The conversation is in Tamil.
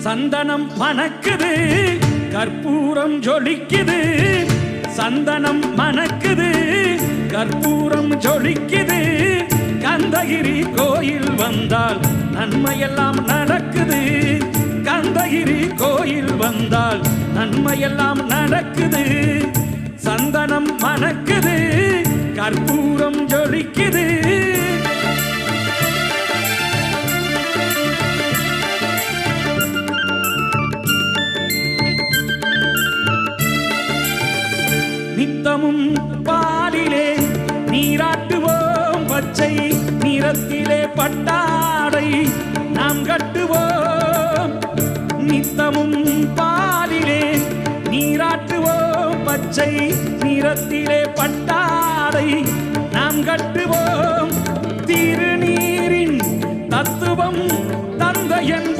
சந்தனம் மணக்குது, கற்பூரம் ஜொலிக்குது. சந்தனம் மணக்குது, கற்பூரம் ஜொலிக்குது. கந்தகிரி கோயில் வந்தால் நன்மையெல்லாம் நடக்குது. கந்தகிரி கோயில் வந்தால் நன்மையெல்லாம் நடக்குது. சந்தனம் மணக்குது, கற்பூரம் ஜொலிக்குது. நித்தமும் பாலிலே நீராட்டுவோம், பச்சை நிறத்திலே பட்டாடை நாம் கட்டுவோம். நித்தமும் பாலிலே நீராட்டுவோம், பச்சை நிறத்திலே பட்டாடை நாம் கட்டுவோம். திருநீரின் தத்துவம் தந்தையன்